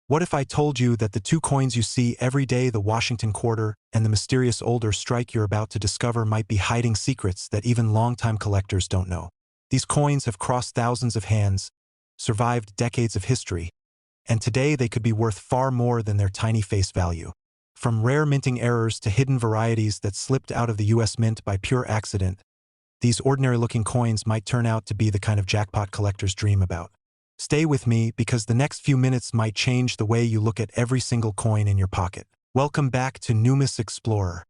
What if I told you that the two coins you see every day, the Washington quarter and the mysterious older strike you're about to discover, might be hiding secrets that even longtime collectors don't know? These coins have crossed thousands of hands, survived decades of history, and today they could be worth far more than their tiny face value. From rare minting errors to hidden varieties that slipped out of the US Mint by pure accident, these ordinary-looking coins might turn out to be the kind of jackpot collectors dream about. Stay with me, because the next few minutes might change the way you look at every single coin in your pocket. Welcome back to Numis Explorer.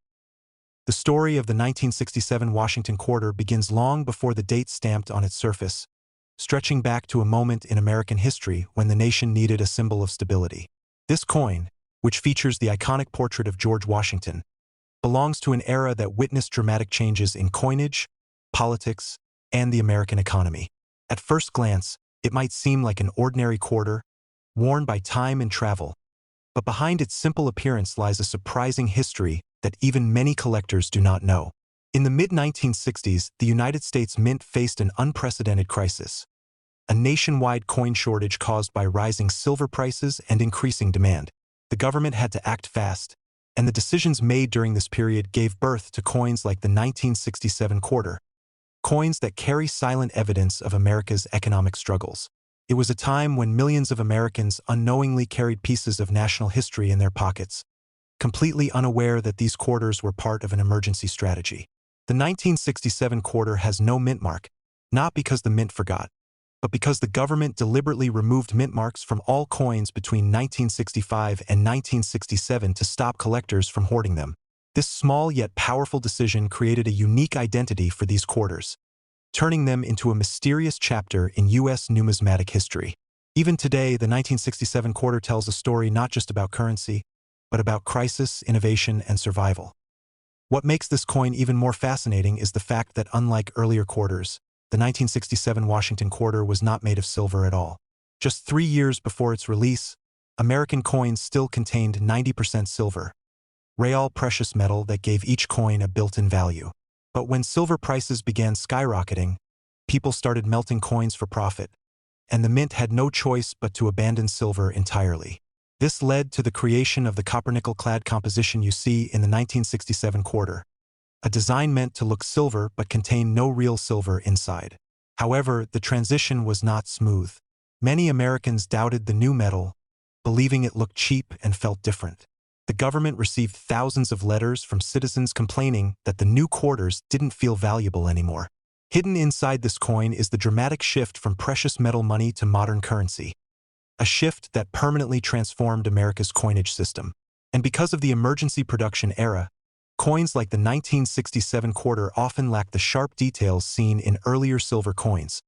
The story of the 1967 Washington quarter begins long before the date stamped on its surface, stretching back to a moment in American history when the nation needed a symbol of stability. This coin, which features the iconic portrait of George Washington, belongs to an era that witnessed dramatic changes in coinage, politics, and the American economy. At first glance, it might seem like an ordinary quarter, worn by time and travel, but behind its simple appearance lies a surprising history that even many collectors do not know. In the mid-1960s, the United States Mint faced an unprecedented crisis, a nationwide coin shortage caused by rising silver prices and increasing demand. The government had to act fast, and the decisions made during this period gave birth to coins like the 1967 quarter, coins that carry silent evidence of America's economic struggles. It was a time when millions of Americans unknowingly carried pieces of national history in their pockets, completely unaware that these quarters were part of an emergency strategy. The 1967 quarter has no mint mark, not because the mint forgot, but because the government deliberately removed mint marks from all coins between 1965 and 1967 to stop collectors from hoarding them. This small yet powerful decision created a unique identity for these quarters, turning them into a mysterious chapter in U.S. numismatic history. Even today, the 1967 quarter tells a story not just about currency, but about crisis, innovation, and survival. What makes this coin even more fascinating is the fact that, unlike earlier quarters, the 1967 Washington quarter was not made of silver at all. Just 3 years before its release, American coins still contained 90% silver, real precious metal that gave each coin a built-in value. But when silver prices began skyrocketing, people started melting coins for profit, and the mint had no choice but to abandon silver entirely. This led to the creation of the copper-nickel-clad composition you see in the 1967 quarter, a design meant to look silver but contain no real silver inside. However, the transition was not smooth. Many Americans doubted the new metal, believing it looked cheap and felt different. The government received thousands of letters from citizens complaining that the new quarters didn't feel valuable anymore. Hidden inside this coin is the dramatic shift from precious metal money to modern currency, a shift that permanently transformed America's coinage system. And because of the emergency production era, coins like the 1967 quarter often lack the sharp details seen in earlier silver coins,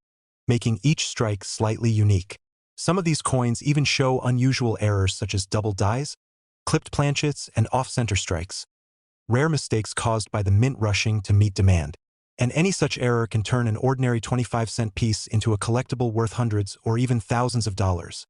making each strike slightly unique. Some of these coins even show unusual errors such as double dies, clipped planchets, and off-center strikes, rare mistakes caused by the mint rushing to meet demand. And any such error can turn an ordinary 25-cent piece into a collectible worth hundreds or even thousands of dollars.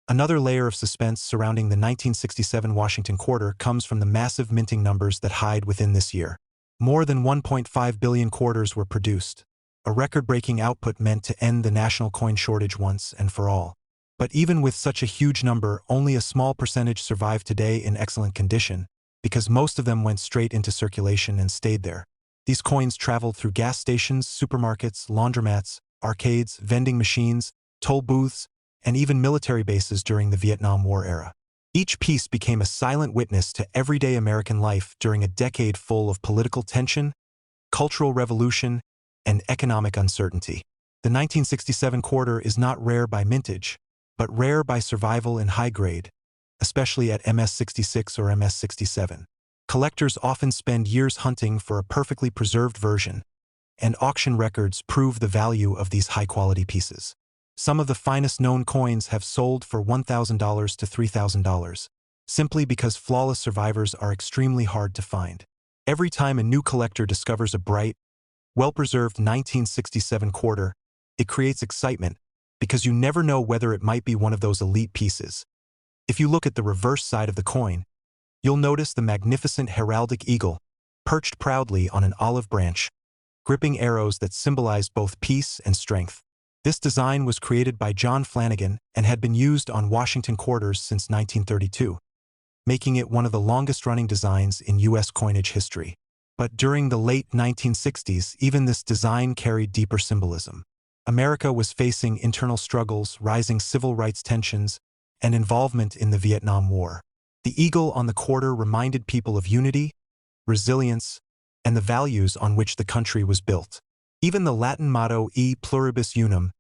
Another layer of suspense surrounding the 1967 Washington quarter comes from the massive minting numbers that hide within this year. More than 1.5 billion quarters were produced, a record-breaking output meant to end the national coin shortage once and for all. But even with such a huge number, only a small percentage survive today in excellent condition, because most of them went straight into circulation and stayed there. These coins traveled through gas stations, supermarkets, laundromats, arcades, vending machines, toll booths, and even military bases during the Vietnam War era. Each piece became a silent witness to everyday American life during a decade full of political tension, cultural revolution, and economic uncertainty. The 1967 quarter is not rare by mintage, but rare by survival in high grade, especially at MS-66 or MS-67. Collectors often spend years hunting for a perfectly preserved version, and auction records prove the value of these high-quality pieces. Some of the finest known coins have sold for $1,000 to $3,000, simply because flawless survivors are extremely hard to find. Every time a new collector discovers a bright, well-preserved 1967 quarter, it creates excitement, because you never know whether it might be one of those elite pieces. If you look at the reverse side of the coin, you'll notice the magnificent heraldic eagle, perched proudly on an olive branch, gripping arrows that symbolize both peace and strength. This design was created by John Flanagan and had been used on Washington quarters since 1932, making it one of the longest-running designs in U.S. coinage history. But during the late 1960s, even this design carried deeper symbolism. America was facing internal struggles, rising civil rights tensions, and involvement in the Vietnam War. The eagle on the quarter reminded people of unity, resilience, and the values on which the country was built. Even the Latin motto E pluribus unum,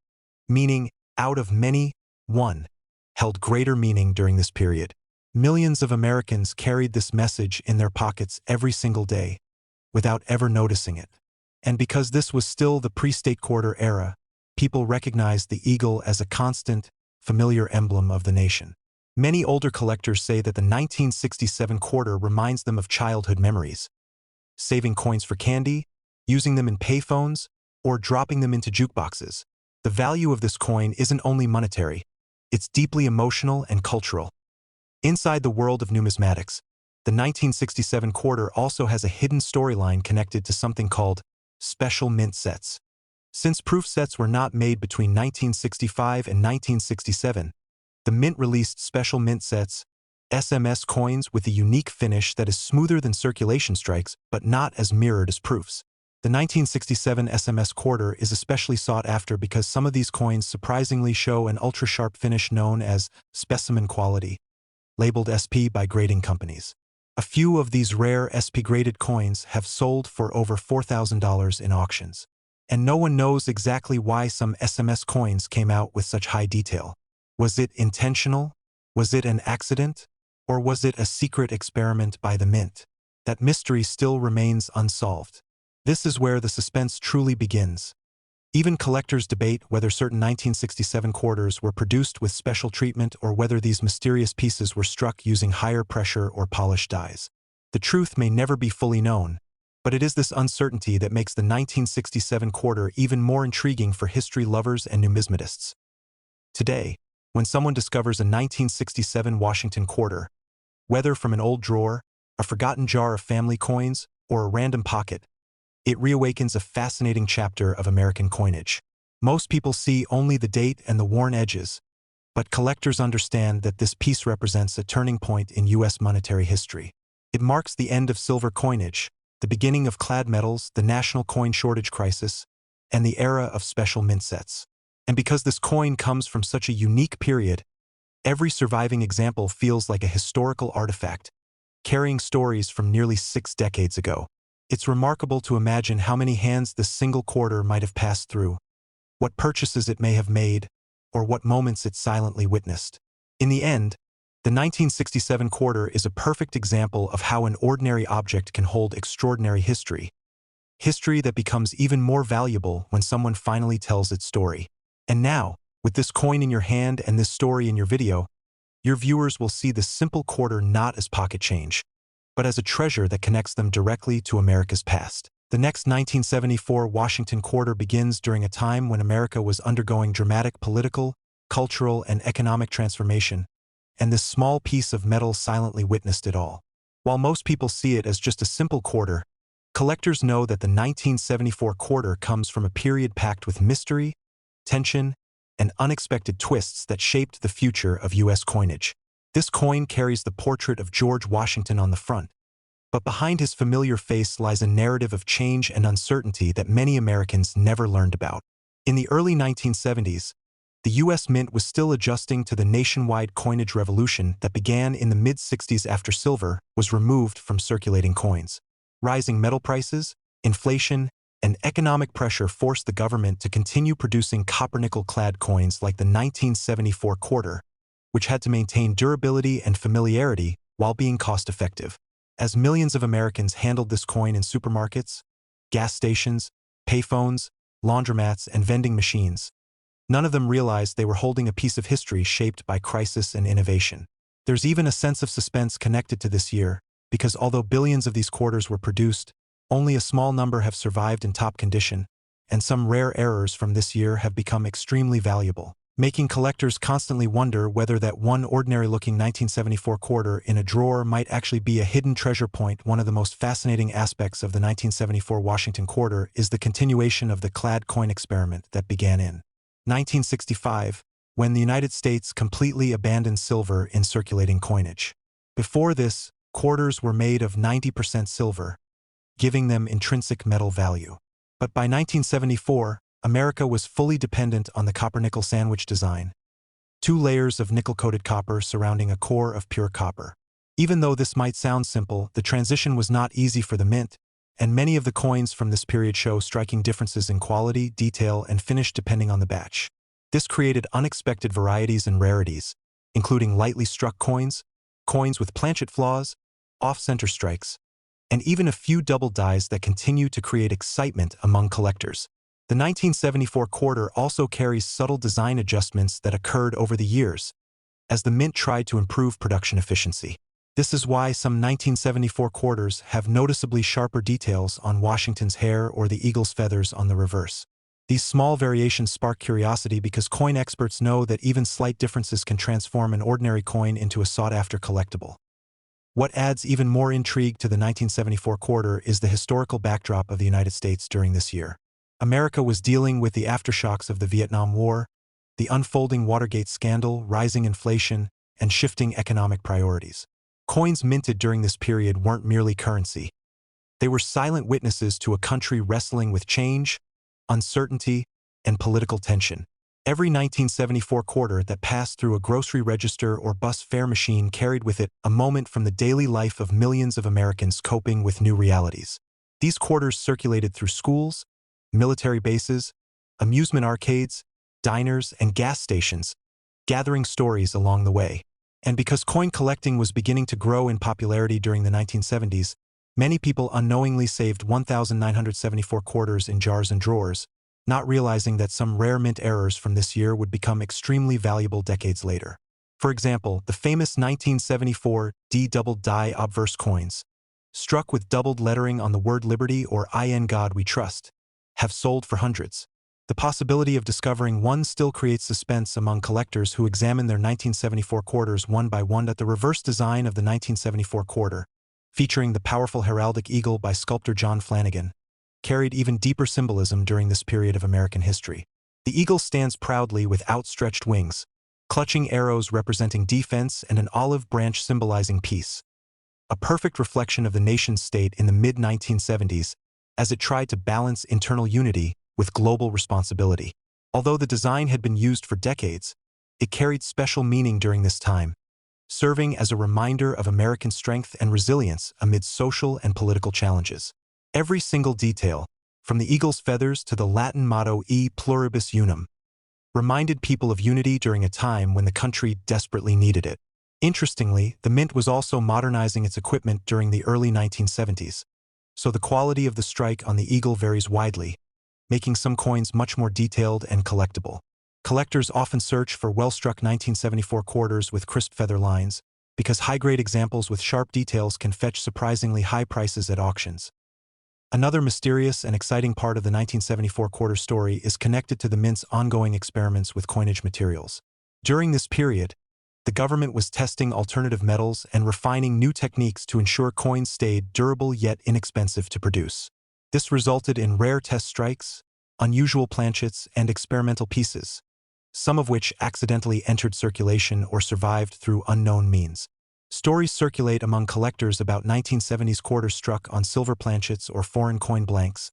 meaning out of many, one, held greater meaning during this period. Millions of Americans carried this message in their pockets every single day, without ever noticing it. And because this was still the pre-state quarter era, people recognized the eagle as a constant, familiar emblem of the nation. Many older collectors say that the 1967 quarter reminds them of childhood memories, saving coins for candy, using them in payphones, or dropping them into jukeboxes. The value of this coin isn't only monetary, it's deeply emotional and cultural. Inside the world of numismatics, the 1967 quarter also has a hidden storyline connected to something called special mint sets. Since proof sets were not made between 1965 and 1967, the mint released special mint sets, SMS coins with a unique finish that is smoother than circulation strikes but not as mirrored as proofs. The 1967 SMS quarter is especially sought after because some of these coins surprisingly show an ultra-sharp finish known as specimen quality, labeled SP by grading companies. A few of these rare SP-graded coins have sold for over $4,000 in auctions. And no one knows exactly why some SMS coins came out with such high detail. Was it intentional? Was it an accident? Or was it a secret experiment by the mint? That mystery still remains unsolved. This is where the suspense truly begins. Even collectors debate whether certain 1967 quarters were produced with special treatment or whether these mysterious pieces were struck using higher pressure or polished dies. The truth may never be fully known, but it is this uncertainty that makes the 1967 quarter even more intriguing for history lovers and numismatists. Today, when someone discovers a 1967 Washington quarter, whether from an old drawer, a forgotten jar of family coins, or a random pocket, it reawakens a fascinating chapter of American coinage. Most people see only the date and the worn edges, but collectors understand that this piece represents a turning point in U.S. monetary history. It marks the end of silver coinage, the beginning of clad metals, the national coin shortage crisis, and the era of special mint sets. And because this coin comes from such a unique period, every surviving example feels like a historical artifact, carrying stories from nearly 6 decades ago. It's remarkable to imagine how many hands this single quarter might have passed through, what purchases it may have made, or what moments it silently witnessed. In the end, the 1967 quarter is a perfect example of how an ordinary object can hold extraordinary history. History that becomes even more valuable when someone finally tells its story. And now, with this coin in your hand and this story in your video, your viewers will see this simple quarter not as pocket change, but as a treasure that connects them directly to America's past. The next 1974 Washington quarter begins during a time when America was undergoing dramatic political, cultural, and economic transformation, and this small piece of metal silently witnessed it all. While most people see it as just a simple quarter, collectors know that the 1974 quarter comes from a period packed with mystery, tension, and unexpected twists that shaped the future of U.S. coinage. This coin carries the portrait of George Washington on the front, but behind his familiar face lies a narrative of change and uncertainty that many Americans never learned about. In the early 1970s, the U.S. Mint was still adjusting to the nationwide coinage revolution that began in the mid-60s after silver was removed from circulating coins. Rising metal prices, inflation, and economic pressure forced the government to continue producing copper-nickel-clad coins like the 1974 quarter, which had to maintain durability and familiarity while being cost-effective. As millions of Americans handled this coin in supermarkets, gas stations, payphones, laundromats, and vending machines, none of them realized they were holding a piece of history shaped by crisis and innovation. There's even a sense of suspense connected to this year, because although billions of these quarters were produced, only a small number have survived in top condition, and some rare errors from this year have become extremely valuable, making collectors constantly wonder whether that one ordinary-looking 1974 quarter in a drawer might actually be a hidden treasure point. One of the most fascinating aspects of the 1974 Washington quarter is the continuation of the clad coin experiment that began in 1965, when the United States completely abandoned silver in circulating coinage. Before this, quarters were made of 90% silver, giving them intrinsic metal value. But by 1974, America was fully dependent on the copper-nickel sandwich design, two layers of nickel-coated copper surrounding a core of pure copper. Even though this might sound simple, the transition was not easy for the mint, and many of the coins from this period show striking differences in quality, detail, and finish depending on the batch. This created unexpected varieties and rarities, including lightly struck coins, coins with planchet flaws, off-center strikes, and even a few double dies that continue to create excitement among collectors. The 1974 quarter also carries subtle design adjustments that occurred over the years, as the mint tried to improve production efficiency. This is why some 1974 quarters have noticeably sharper details on Washington's hair or the eagle's feathers on the reverse. These small variations spark curiosity because coin experts know that even slight differences can transform an ordinary coin into a sought-after collectible. What adds even more intrigue to the 1974 quarter is the historical backdrop of the United States during this year. America was dealing with the aftershocks of the Vietnam War, the unfolding Watergate scandal, rising inflation, and shifting economic priorities. Coins minted during this period weren't merely currency. They were silent witnesses to a country wrestling with change, uncertainty, and political tension. Every 1974 quarter that passed through a grocery register or bus fare machine carried with it a moment from the daily life of millions of Americans coping with new realities. These quarters circulated through schools, military bases, amusement arcades, diners, and gas stations, gathering stories along the way. And because coin collecting was beginning to grow in popularity during the 1970s, many people unknowingly saved 1,974 quarters in jars and drawers, not realizing that some rare mint errors from this year would become extremely valuable decades later. For example, the famous 1974 D-doubled die obverse coins, struck with doubled lettering on the word Liberty or "In God We Trust," have sold for hundreds. The possibility of discovering one still creates suspense among collectors who examine their 1974 quarters one by one. At the reverse design of the 1974 quarter, featuring the powerful heraldic eagle by sculptor John Flanagan, carried even deeper symbolism during this period of American history. The eagle stands proudly with outstretched wings, clutching arrows representing defense and an olive branch symbolizing peace. A perfect reflection of the nation's state in the mid-1970s as it tried to balance internal unity with global responsibility. Although the design had been used for decades, it carried special meaning during this time, serving as a reminder of American strength and resilience amid social and political challenges. Every single detail, from the eagle's feathers to the Latin motto E pluribus unum, reminded people of unity during a time when the country desperately needed it. Interestingly, the mint was also modernizing its equipment during the early 1970s, so the quality of the strike on the eagle varies widely, making some coins much more detailed and collectible. Collectors often search for well-struck 1974 quarters with crisp feather lines, because high-grade examples with sharp details can fetch surprisingly high prices at auctions. Another mysterious and exciting part of the 1974 quarter story is connected to the mint's ongoing experiments with coinage materials. During this period, the government was testing alternative metals and refining new techniques to ensure coins stayed durable yet inexpensive to produce. This resulted in rare test strikes, unusual planchets, and experimental pieces, some of which accidentally entered circulation or survived through unknown means. Stories circulate among collectors about 1970s quarters struck on silver planchets or foreign coin blanks,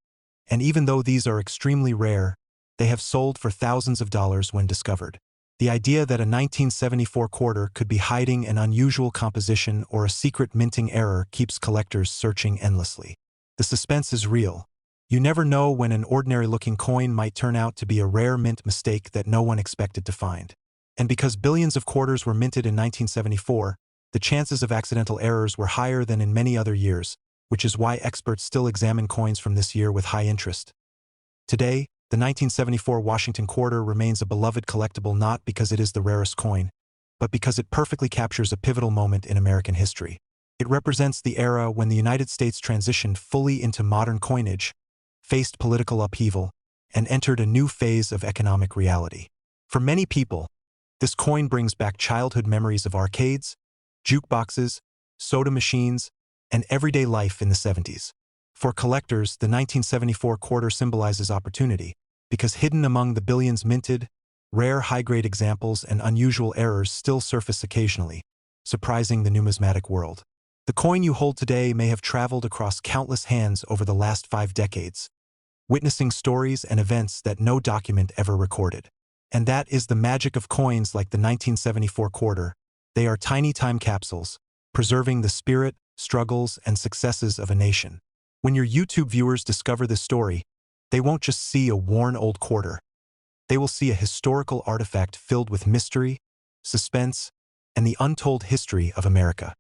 and even though these are extremely rare, they have sold for thousands of dollars when discovered. The idea that a 1974 quarter could be hiding an unusual composition or a secret minting error keeps collectors searching endlessly. The suspense is real. You never know when an ordinary-looking coin might turn out to be a rare mint mistake that no one expected to find. And because billions of quarters were minted in 1974, the chances of accidental errors were higher than in many other years, which is why experts still examine coins from this year with high interest. Today, the 1974 Washington quarter remains a beloved collectible not because it is the rarest coin, but because it perfectly captures a pivotal moment in American history. It represents the era when the United States transitioned fully into modern coinage, faced political upheaval, and entered a new phase of economic reality. For many people, this coin brings back childhood memories of arcades, jukeboxes, soda machines, and everyday life in the 70s. For collectors, the 1974 quarter symbolizes opportunity, because hidden among the billions minted, Rare high-grade examples and unusual errors still surface occasionally, surprising the numismatic world. The coin you hold today may have traveled across countless hands over the last 5 decades, witnessing stories and events that no document ever recorded. And that is the magic of coins like the 1974 quarter. They are tiny time capsules, preserving the spirit, struggles, and successes of a nation. When your YouTube viewers discover this story, they won't just see a worn old quarter. They will see a historical artifact filled with mystery, suspense, and the untold history of America.